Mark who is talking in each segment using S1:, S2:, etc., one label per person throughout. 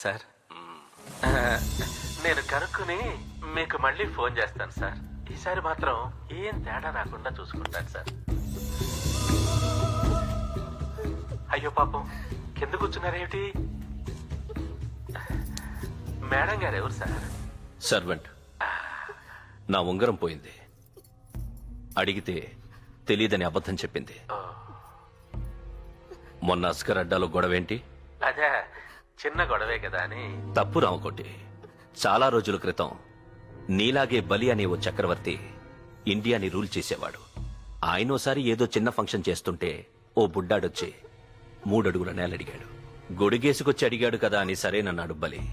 S1: Sir నేను కనుక్కుని మీకు మళ్ళీ ఫోన్ చేస్తాను సార్. ఈసారి మాత్రం ఏం తేడా రాకుండా చూసుకుంటాను సార్. అయ్యో పాపం కింద కూర్చున్నారేమిటి? మేడం గారు ఎవరు సార్?
S2: సర్వెంట్. నా ఉంగరం పోయింది, అడిగితే తెలియదని అబద్ధం చెప్పింది. మొన్న అస్కర్ అడ్డాలో గొడవేంటి?
S1: అదే చిన్న గొడవే కదా అని.
S2: తప్పు రామకోటి. చాలా రోజుల క్రితం నీలాగే బలి అనే ఓ చక్రవర్తి ఇండియాని రూల్ చేసేవాడు. ఆయనోసారి ఏదో చిన్న ఫంక్షన్ చేస్తుంటే ఓ బుడ్డాడొచ్చి 3 అడుగుల నేలడిగాడు. గొడిగేసుకొచ్చి అడిగాడు కదా అని సరేనన్నాడు బలి.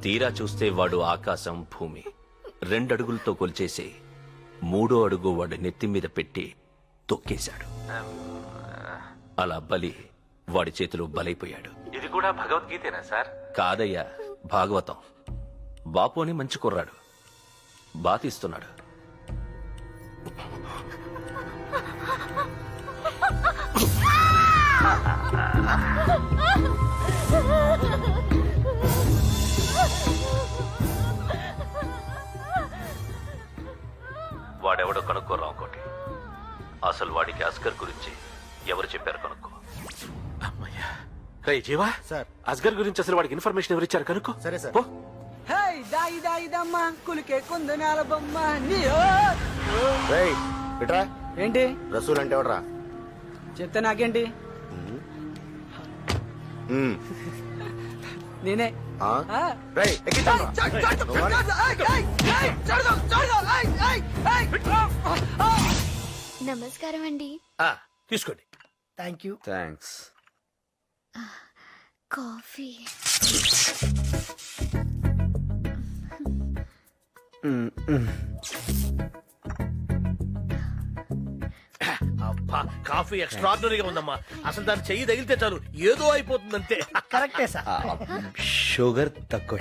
S2: తీరా చూస్తే వాడు ఆకాశం భూమి 2 అడుగులతో కొలిచేసి 3వ అడుగు వాడు నెత్తి మీద పెట్టి తొక్కేశాడు. అలా బలి వాడి చేతిలో బలైపోయాడు.
S1: ఇది కూడా భగవద్గీతేనా సార్?
S2: కాదయ్యా, భాగవతం. బాపు అని మంచి కుర్రాడు, బాతిస్తున్నాడు. వాడెవడో కనుక్కోరా ఇంకోటి. అసలు వాడికి అస్కర్ గురించి ఎవరు చెప్పారు కనుక్కో.
S1: అమ్మయ్యా. రే జీవా
S3: సార్,
S1: అస్గర్ గురించి అసలు వాడికి ఇన్ఫర్మేషన్ ఎవరు ఇచ్చారు కనుక్కో.
S3: సరే సార్.
S1: పో.
S4: హేయ్ దాయి దాయి దమ్మ కులికే కుందనాల బొమ్మ నీయో.
S3: రేయ్ ఇట్రా.
S4: ఏంటి
S3: రసూల్ అంటే ఎవడరా?
S4: చెప్తే నాకేంటి? నేనే.
S3: ఆ?
S4: ఆ.
S3: రేయ్ ఎక్కించండ్రా.
S5: నమస్కారం అండి.
S1: తీసుకోండి.
S4: Thank you.
S3: థ్యాంక్స్.
S5: కాఫీ.
S6: అబ్బా, కాఫీ ఎక్స్ట్రాడినరీగా ఉందమ్మా. అసలు దాన్ని చెయ్యి తగిలితే చాలు ఏదో అయిపోతుందంతే.
S4: కరెక్టే సార్.
S3: షుగర్ తక్కువ.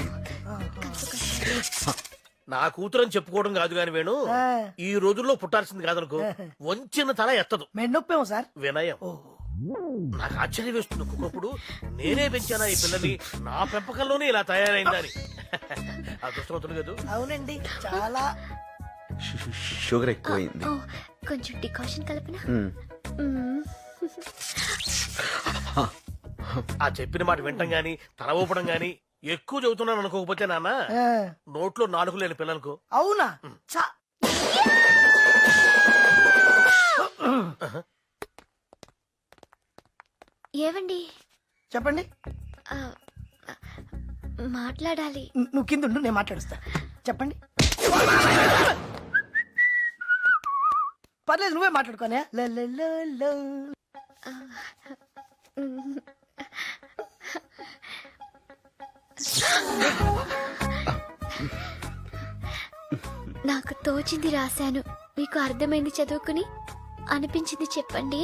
S6: నా కూతురని చెప్పుకోవడం కాదు గాని వేణు, ఈ రోజుల్లో పుట్టాల్సింది కాదనుకో. వంచిన తల ఎత్తదు.
S4: మెన్నొప్పేమో సార్.
S6: వినయం. నాకు ఆశ్చర్యం వేస్తుంది ఒక్కొక్కప్పుడు. నేనే పెంచానా ఈ పిల్లని, నా పెంపకంలోనే ఇలా తయారైందని. అదృష్టవంతుడు కదా.
S4: అవునండి, చాలా.
S3: షుగర్ ఎక్కువైంది.
S5: ఓ, కొంచెం డికాషన్ కలపనా?
S6: ఆ చెప్పిన మాట వింటం గాని తల ఊపడం గాని ఎక్కువ చదువుతున్నాను అనుకోకపోతే నాన్న, నోట్లో 4 లేని పిల్లలకు.
S4: అవునా?
S5: ఏవండి?
S4: చెప్పండి.
S5: ఆ, మాట్లాడాలి.
S4: నువ్వు కింద ఉండు, నేను మాట్లాడుస్తా. చెప్పండి. పర్లేదు, నువ్వే మాట్లాడుకోనే.
S5: నాకు తోచింది రాశాను, మీకు అర్థమైంది చదువుకుని, అనిపించింది చెప్పండి.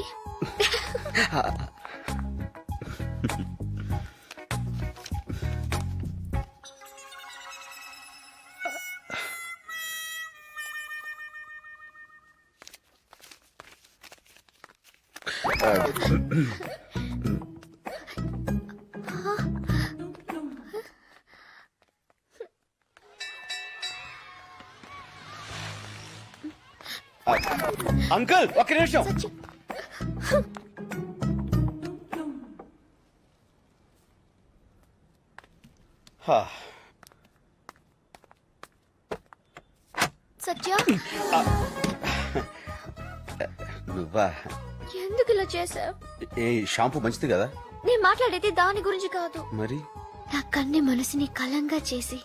S3: అంకుల్ ఒక్క నిమిషం.
S5: సత్య,
S3: నువ్వా?
S5: ఎందుకు ఇలా చేసావు?
S3: ఏ షాంపూ మంచిది కదా?
S5: నేను మాట్లాడేది దాని గురించి కాదు.
S3: మరి
S5: నా కన్ని మనసుని కలంగా చేసి,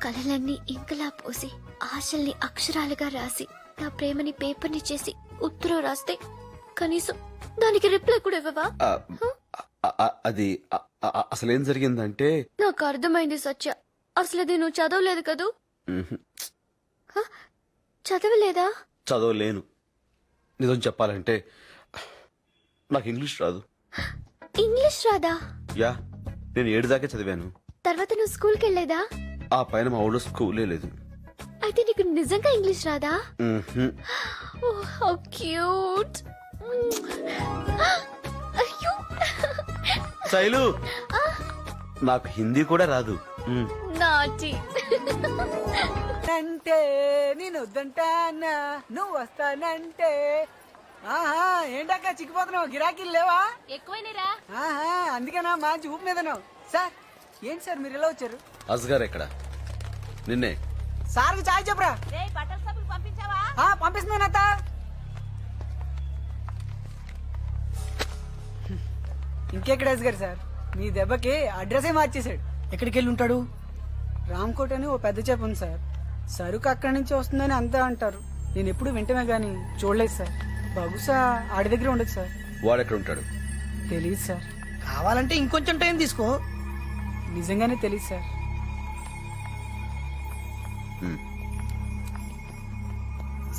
S5: కలలన్నీ ఇంకలా పోసి, ఆశల్ని అక్షరాలుగా రాసి, నా ప్రేమని పేపర్ని చేసి ఉత్తరం రాస్తే కనీసం దానికి రిప్లై కూడా ఇవ్వవా?
S3: అది అసలేం జరిగిందంటే,
S5: నాకు అర్థమైంది సత్య. అసలు అది నువ్వు చదవలేదు కదూ? చదవలేదా?
S3: చదవలేను. నిజం చెప్పాలంటే నాకు ఇంగ్లీష్ రాదు.
S5: ఇంగ్లీష్ రాదా?
S3: యా, నేను 7 దాకా చదివాను.
S5: తర్వాత నువ్వు స్కూల్కి వెళ్ళేదా?
S3: ఆ పైన మా ఊళ్ళో స్కూలే లేదు.
S5: అయితే నీకు నిజంగా ఇంగ్లీష్ రాదా?
S3: మ్మ్హ్మ్.
S5: Oh, how cute. అయ్యో.
S3: శైలు, నాకు హిందీ కూడా రాదు.
S5: నాటి
S4: అంటే నేను వద్దంటానా నువ్వు వస్తానంటే. ఆహా ఏంటక్క చిక్కిపోతున్నావు, గిరాకీలు లేవా?
S5: ఎక్కువైనరా
S4: ఆహా అందుకేనా మంచి ఊపు మీదను. సార్ ఏంటి సార్ మీరు ఇలా వచ్చారు?
S3: అస్గార్ ఎక్కడ? నిన్నే.
S4: సార్కి చాయ్ చెప్పురా. పంపిస్తున్నాను అత్త. ఇంకెక్కడ గారు సార్, మీ దెబ్బకి అడ్రస్ మార్చేశాడు. ఎక్కడికి వెళ్ళి ఉంటాడు? రామ్కోట్ అని ఓ పెద్ద చేప ఉంది సార్, సరుకు అక్కడి నుంచి వస్తుందని అంతా అంటారు. నేను ఎప్పుడు వింటమే గానీ చూడలేదు సార్. బహుశా ఆడి దగ్గర ఉండదు సార్.
S3: వాడెక్కడ ఉంటాడు?
S4: తెలియదు సార్.
S7: కావాలంటే ఇంకొంచెం టైం తీసుకో.
S4: నిజంగానే తెలియదు సార్.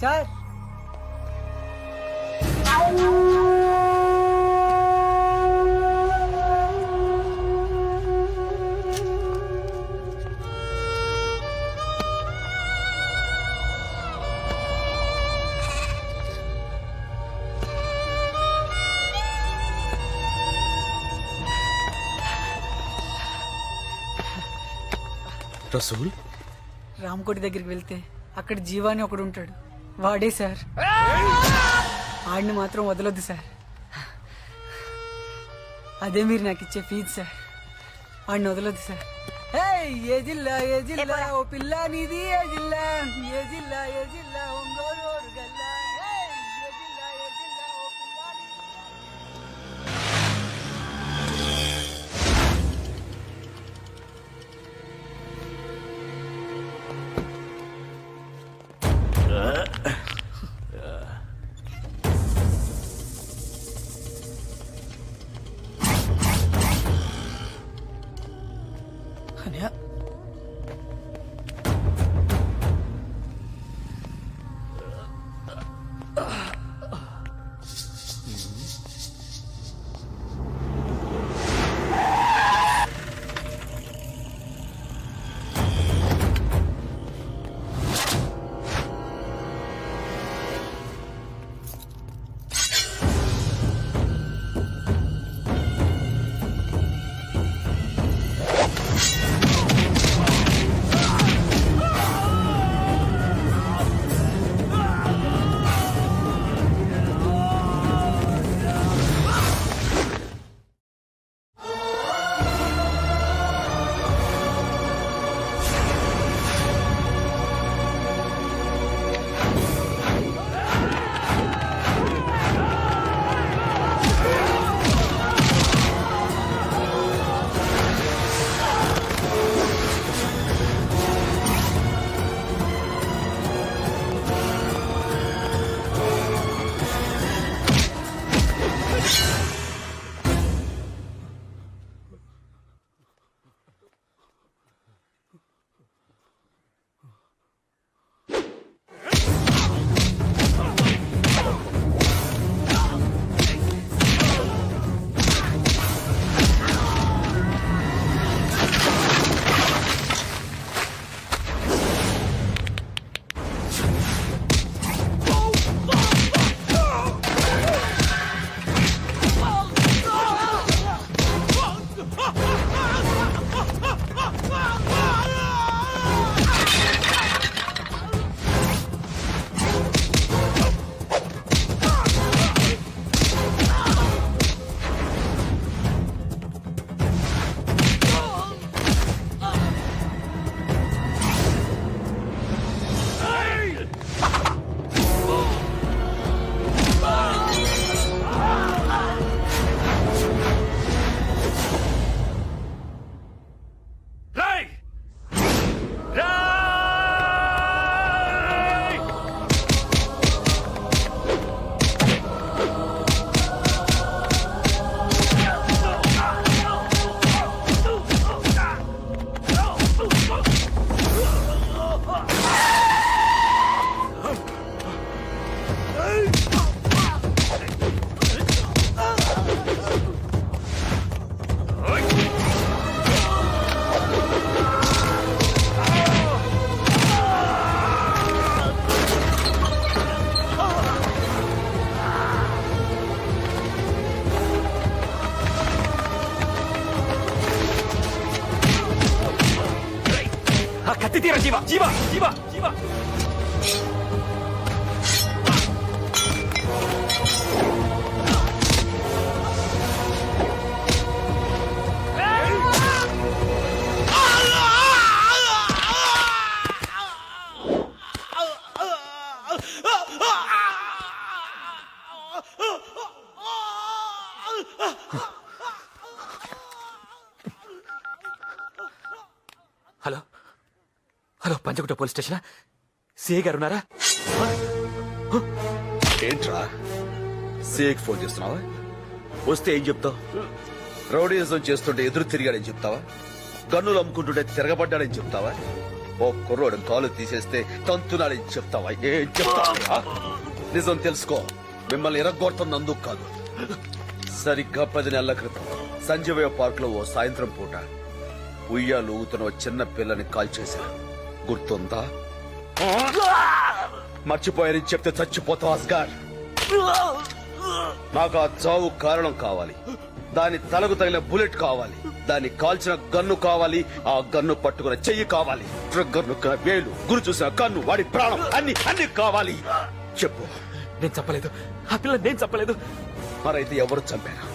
S4: సార్
S3: రసూల్.
S4: రామ్కోటి దగ్గరికి వెళ్తే అక్కడ జీవాని ఒకడు ఉంటాడు, వాడే సార్. ఆడిని మాత్రం వదలొద్దు సార్. అదే మీరు నాకు ఇచ్చే ఫీజు సార్. ఆడిని వదలొద్దు సార్. ఏ జిల్లా ఏ జిల్లా ఓ పిల్ల నీది ఏ జిల్లా, ఏ జిల్లా ఏ జిల్లా ఒంగోలు గల్లా. ఏ జిల్లా ఏ జిల్లా ఓ పిల్ల నీది.
S7: అన్నయ్య,
S8: ఎత్తి తీరా Jeeva Jeeva Jeeva Jeeva. Hello hello Panjagutta police station CI గారు ఉన్నారా?
S3: ఏంట్రా సేక్ ఫోన్ చేస్తున్నావా? వస్తే ఏం చెప్తావు? రౌడీజం చేస్తుంటే ఎదురు తిరిగాడని చెప్తావా? గన్నులు అమ్ముకుంటుంటే తిరగబడ్డాడని చెప్తావా? ఓ కుర్రోడు కాలు తీసేస్తే తంతునాడని చెప్తావా? ఏం చెప్తావా? నిజం తెలుసుకో, మిమ్మల్ని ఇరగొడుతున్నందుకు కాదు. సరిగ్గా 10 నెలల క్రితం సంజీవయ్య పార్క్ లో ఓ సాయంత్రం పూట ఉయ్యాలు ఊగుతున్న ఓ చిన్న పిల్లని కాల్ చేశారు. గుర్తుందా? మర్చిపోయారని చెప్తే చచ్చిపోతావు అస్గార్. నాకు ఆ చావు కారణం కావాలి, దాని తలకు తగిన బుల్లెట్ కావాలి, దాన్ని కాల్చిన గన్ను కావాలి, ఆ గన్ను పట్టుకున్న చెయ్యి కావాలి, ట్రిగ్గర్ నొక్కిన వేలు, గురి చూసిన కన్ను, వాడి ప్రాణం, అన్ని అన్ని కావాలి. చెప్పు.
S8: నేను చెప్పలేదు, ఆ పిల్ల నేను చెప్పలేదు.
S3: మరైతే ఎవరు చంపారా?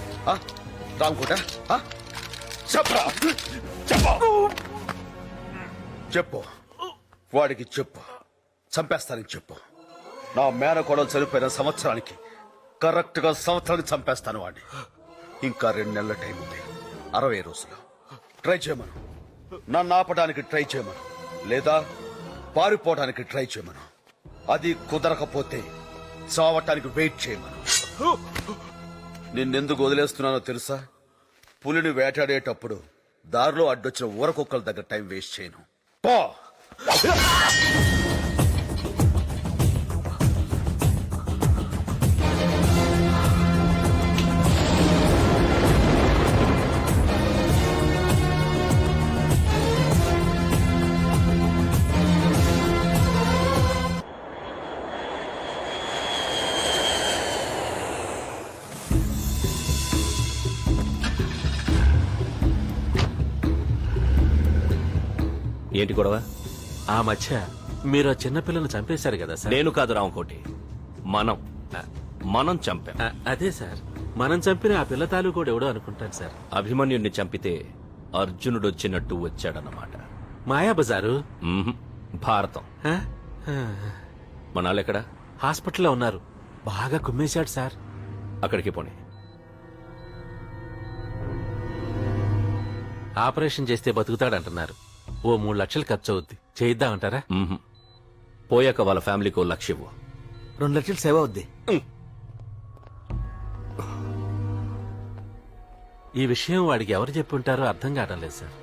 S3: రాంకోట చెప్పరా? చెప్పు చెప్పు, వాడికి చెప్పు, చంపేస్తానని చెప్పు. నా మేనకోడలు చనిపోయిన సంవత్సరానికి కరెక్ట్ గా సంవత్సరానికి చంపేస్తాను వాడిని. ఇంకా 2 నెలల టైం ఉంది, 60 రోజులు. ట్రై చేయమను, నన్ను ఆపడానికి ట్రై చేయమను, లేదా పారిపోవడానికి ట్రై చేయమను. అది కుదరకపోతే చావటానికి వెయిట్ చేయమను. నిన్నెందుకు వదిలేస్తున్నానో తెలుసా? పులిని వేటాడేటప్పుడు దారిలో అడ్డొచ్చిన ఊరకొక్కల దగ్గర టైం వేస్ట్ చేయను. పో.
S2: ఏంటి గొడవ?
S1: ఆ మధ్య మీరు ఆ చిన్నపిల్లను చంపేశారు కదా సార్.
S2: నేను కాదు రామకోటి, మనం చంపాం.
S1: అదే సార్, మనం చంపిన ఆ పిల్ల తాలూకోడు ఎవడో అనుకుంటాను సార్.
S2: అభిమన్యుణ్ణి చంపితే అర్జునుడు వచ్చినట్టు వచ్చాడన్నమాట.
S1: మాయాబజారు
S2: భారతం. మనాలెక్కడ?
S1: హాస్పిటల్లో ఉన్నారు, బాగా కుమ్మేశాడు సార్.
S2: అక్కడికి పోనీ.
S1: ఆపరేషన్ చేస్తే బతుకుతాడంటున్నారు. ఓ 3 లక్షలు ఖర్చు అవుద్ది, చేయిద్దామంటారా?
S2: పోయాక వాళ్ళ ఫ్యామిలీకి 1 లక్ష ఇవ్వు.
S6: 2 లక్షలు సేవ్ అవుద్ది.
S1: ఈ విషయం వాడికి ఎవరు చెప్పుంటారో అర్థం కావడం లేదు సార్.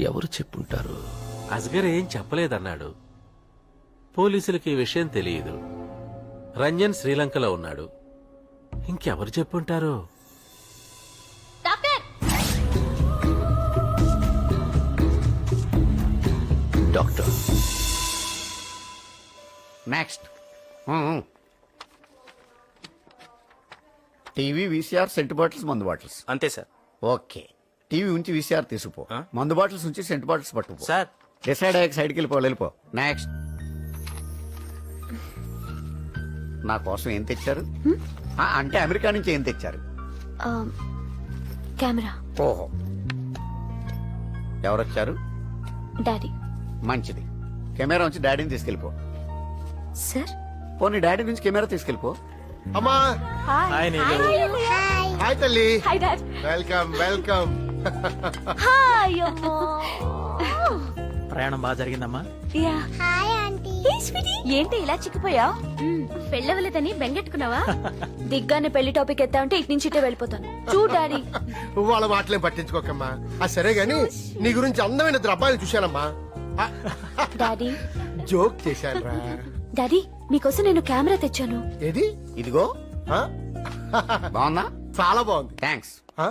S2: ఎవరు చెప్పుంటారు?
S1: అస్గర్ ఏం చెప్పలేదన్నాడు. పోలీసులకి ఈ విషయం తెలియదు. రంజన్ శ్రీలంకలో ఉన్నాడు. ఇంకెవరు చెప్పుంటారో?
S2: Doctor.
S9: Next TV VCR scent bottles మందు బాటిల్స్
S8: అంతే సార్.
S9: ఓకే. టీవీ ఉంచి వీసీఆర్ తీసుకుపో, మందు బాటిల్స్ ఉంచి సెంట్ బాటిల్స్ పట్టుకుపో.
S8: సార్.
S9: డిసైడ్ అయ్యాక సైడ్కి వెళ్ళిపో. నెక్స్ట్. నా కోసం ఏం తెచ్చారు? అంటే అమెరికా నుంచి ఏం తెచ్చారు?
S5: కెమెరా.
S9: ఓహో, ఎవరొచ్చారు?
S5: డాడీ.
S9: మంచిది. కెమెరా ఉంచి డాడీని తీసుకెళ్ళిపో.
S5: సార్
S9: పోనీ డాడీ నుంచి కెమెరా తీసుకెళ్ళిపో.
S10: అమ్మా.
S8: హాయ్ నీలు.
S10: హాయ్ తల్లి.
S5: Hi dad.
S10: Welcome welcome.
S5: Hi అమ్మా.
S6: ప్రయాణం బాగా జరిగిందమ్మా.
S5: Yeah. Hi aunty. Hey sweetie. ఏంటి ఇలా చిక్కిపోయా? పెళ్ళవలేదని బెంగెట్టుకున్నావా? దిగ్గానే పెళ్లి టాపిక్ ఎత్తా ఉంటే ఇటు నుంచి ఇటే వెళ్ళిపోతాను. చూడు డాడీ.
S10: వాళ్ళ మాటలేం పట్టించుకోకమ్మా. సరే గాని నీ గురించి అందమైన ఇద్దరు అబ్బాయిలు చూశానమ్మా.
S5: డాడీ.
S10: జోక్ చేశాను రా.
S5: డాడీ మీకోసం నేను కెమెరా తెచ్చాను.
S10: ఏది?
S9: ఇదిగో.
S10: ఆ?
S9: బాగుందా?
S10: చాలా బాగుంది.
S9: థ్యాంక్స్.
S10: ఆ?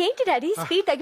S5: ఏంటి డాడీ స్పీడ్